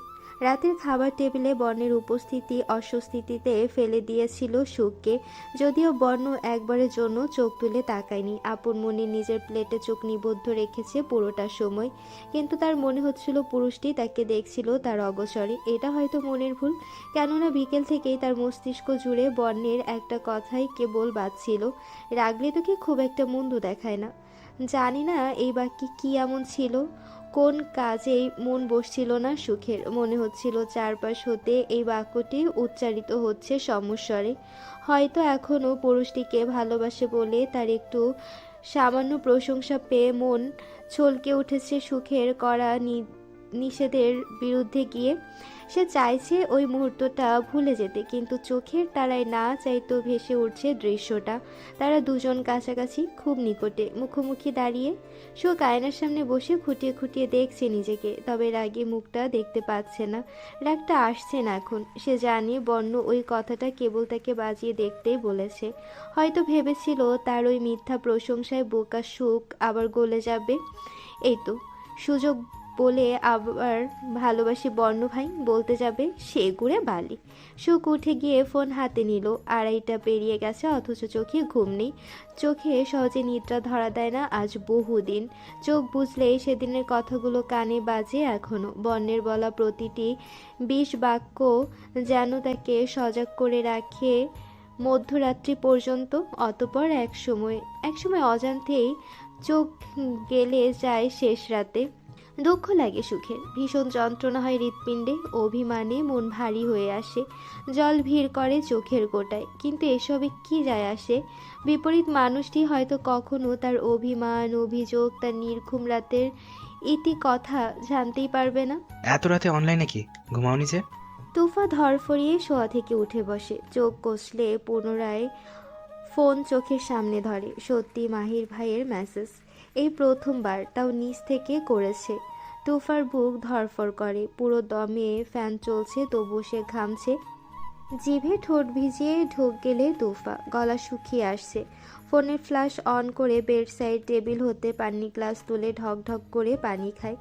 Speaker 1: রাতের খাবার টেবিলে বর্ণের উপস্থিতি অস্বস্তিতে ফেলে দিয়েছিল সুখকে, যদিও বর্ণ একবারের জন্য চোখ তুলে তাকায়নি। আপন মনে নিজের প্লেটে চোখ নিবদ্ধ রেখেছে পুরোটা সময়, কিন্তু তার মনে হচ্ছিল পুরুষটি তাকে দেখছিল তার অগোচরে। এটা হয়তো মনের ভুল, কেননা বিকেল থেকেই তার মস্তিষ্ক জুড়ে বর্ণের একটা কথাই কেবল বাজছিল, রাগলে তোকে খুব একটা মন্দ দেখায় না। জানি না এই বাক্যে কি এমন ছিল, কোন কাজেই মন বসছিল না সুখের। মনে হচ্ছিল চারপাশ হতে এই বাক্যটি উচ্চারিত হচ্ছে সমস্বরে। হয়তো এখনও পুরুষটিকে ভালোবাসে বলে তার একটু সামান্য প্রশংসা পেয়ে মন ছলকে উঠেছে সুখের করা নিষেধের বিরুদ্ধে গিয়ে। সে চাইছে ওই মুহূর্তটা ভুলে যেতে, কিন্তু চোখের তারায় না চাইতেও ভেসে উঠছে দৃশ্যটা। তারা দুজন কাছাকাছি, খুব নিকটে, মুখোমুখি দাঁড়িয়ে। সুখ আয়নার সামনে বসে খুঁটিয়ে খুঁটিয়ে দেখছে নিজেকে, তবে রাগে মুখটা দেখতে পাচ্ছে না। রাগটা আসছে না এখন। সে জানে বর্ণ ওই কথাটা কেবল তাকে বাজিয়ে দেখতেই বলেছে। হয়তো ভেবেছিল তার ওই মিথ্যা প্রশংসায় বোকা সুখ আবার গলে যাবে। এই তো সুযোগ বলে আবার ভালোবাসি বর্ণ ভাই বলতে যাবে, সে ঘুরে বালি। সুখ উঠে গিয়ে ফোন হাতে নিল। 2:30 পেরিয়ে গেছে, অথচ চোখে ঘুম নেই। চোখে সহজে নিদ্রা ধরা দেয় না আজ বহুদিন। চোখ বুঝলেই সেদিনের কথাগুলো কানে বাজে এখনো। বর্ণের বলা প্রতিটি বিষ বাক্য যেন তাকে সজাগ করে রাখে মধ্যরাত্রি পর্যন্ত। অতপর একসময় অজান্তেই চোখ গেলে যায় শেষ রাতে। দুঃখ লাগে সুখের, ভীষণ যন্ত্রণা হয় হৃৎপিণ্ডে, অভিমানে মন ভারী হয়ে আসে, জল ভিড় করে চোখের গোটায়। কিন্তু এসবে কি যায় আসে? বিপরীত মানুষটি হয়তো কখনো তার অভিমান, অভিযোগ, তার নির্ঘুম রাতের ইতি কথা জানতেই পারবে না।
Speaker 5: এত রাতে অনলাইনে কি, ঘুমাওনি যে?
Speaker 1: তুফা ধরফরিয়ে শোয়া থেকে উঠে বসে, চোখ কষলে পুনরায় ফোন চোখের সামনে ধরে। সত্যি মাহির ভাইয়ের মেসেজ, এই প্রথমবার, তাও নিচ থেকে করেছে। তুফার বুক ধরফর করে, পুরো দমে ফ্যান চলছে তবু সে ঘামছে। জিভে ঠোঁট ভিজিয়ে ঢোক গেলে তুফা, গলা শুকিয়ে আসছে। ফোনের ফ্ল্যাশ অন করে বেড সাইড টেবিল হতে পানি গ্লাস তুলে ঢক ঢক করে পানি খায়।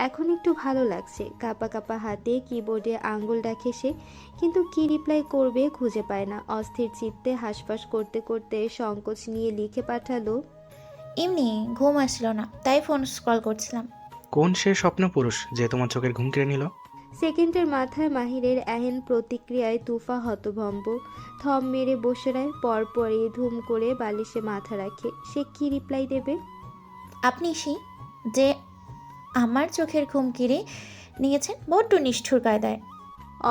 Speaker 1: এখন একটু ভালো লাগছে। কাঁপা কাঁপা হাতে কিবোর্ডে আঙ্গুল রাখে সে, কিন্তু কি রিপ্লাই করবে খুঁজে পায় না। অস্থির চিত্তে হাঁসফাঁস করতে করতে সংকোচ নিয়ে লিখে পাঠালো,
Speaker 6: এমনি ঘুম আসছিল না, তাই ফোন স্ক্রল করছিলাম।
Speaker 5: কোন সে স্বপ্ন পুরুষ যে তোমার চোখের ঘুম কেড়ে নিল?
Speaker 1: সেকেন্ডের মাথায় মাহিরের এহেন প্রতিক্রিয়ায় তুফা হতভম্ব, থম মেরে বসে রয়। পরপরই ধুম করে বালিশে মাথা রাখে। সে কি রিপ্লাই দেবে?
Speaker 6: আপনি যে আমার চোখের ঘুম কেড়ে নিয়েছেন, বড্ড নিষ্ঠুর কায়দায়।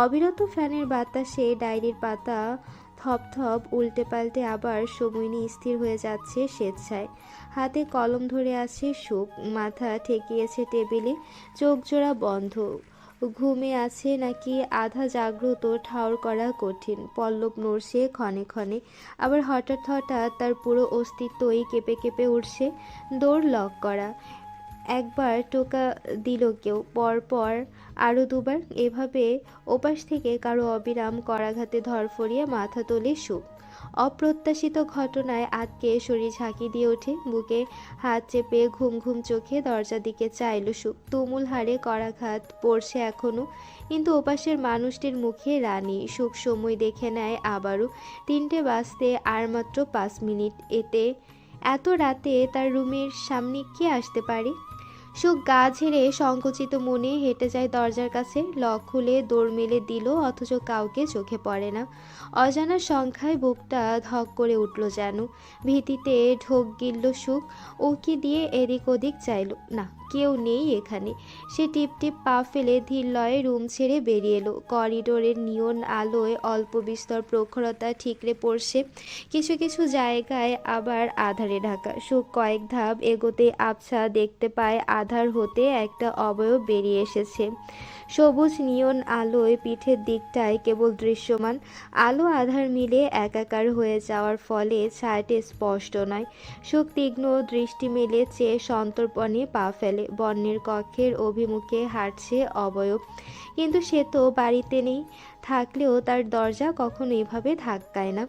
Speaker 1: অবিরত ফ্যানের বাতাসে ডায়েরির পাতা থপথপ উল্টে পাল্টে আবার সময় নিয়ে স্থির হয়ে যাচ্ছে স্বেচ্ছায়। হাতে কলম ধরে আছে সুখ, মাথা ঠেকিয়েছে টেবিলে, চোখ জোড়া বন্ধ। ঘুমে আছে নাকি আধা জাগ্রত ঠাউর করা কঠিন। পল্লব নড়ছে ক্ষণে ক্ষণে, আবার হঠাৎ হঠাৎ তার পুরো অস্তিত্বই কেঁপে কেঁপে উঠছে। দৌড় লক করা। একবার টোকা দিল কেউ, পরপর আরও দুবার। এভাবে ওপাশ থেকে কারো অবিরাম করাঘাতে ধরফরিয়ে মাথা তোলে সুখ। অপ্রত্যাশিত ঘটনায় আতকে শরীর ঝাঁকি দিয়ে ওঠে। বুকে হাত চেপে ঘুম ঘুম চোখে দরজার দিকে চাইল সুখ। তুমুল হাড়ে করাঘাত পড়ছে এখনো, কিন্তু ওপাশের মানুষটির মুখে রানী। সুখ সময় দেখে নেয় আবারও। 3টে বাজতে আর মাত্র 5 মিনিট। এত রাতে তার রুমের সামনে কে আসতে পারে? সুখ গা ঝেড়ে সংকুচিত মনে হেঁটে যায় দরজার কাছে। লক খুলে দৌড় মেলে দিল, অথচ কাউকে চোখে পড়ে না। অজানা সংখ্যায় বুকটা ধক করে উঠল যেন। ভীতিতে ঢোক গিলল সুখ। উকি দিয়ে এদিক ওদিক চাইল, না কেউ নেই এখানে। সে টিপ টিপ পা ফেলে ধীর লয়ে রুম ছেড়ে বেরিয়ে এলো। করিডোরের নিয়ন আলোয় অল্প বিস্তর প্রখরতা ঠিকরে পড়ছে, কিছু কিছু জায়গায় আবার আধারে ঢাকা। সুখ কয়েক ধাপ এগোতে আবছা দেখতে পায় আধার হতে একটা অবয়ব বেরিয়ে এসেছে। সবুজ নিয়ন আলোয় পিঠের দিকটায় কেবল দৃশ্যমান। আলো আধার মিলে একাকার হয়ে যাওয়ার ফলে ছায়াটি স্পষ্ট নয়। সুখ তীক্ষ্ণ দৃষ্টি মেলে চেয়ে সন্তর্পণে পা ফেলে। বন্যের কক্ষের অভিমুখে হাঁটছে অবয়ব, কিন্তু সে তো বাড়িতে নেই। থাকলেও তার দরজা কখনো এভাবে ধাক্কায় না।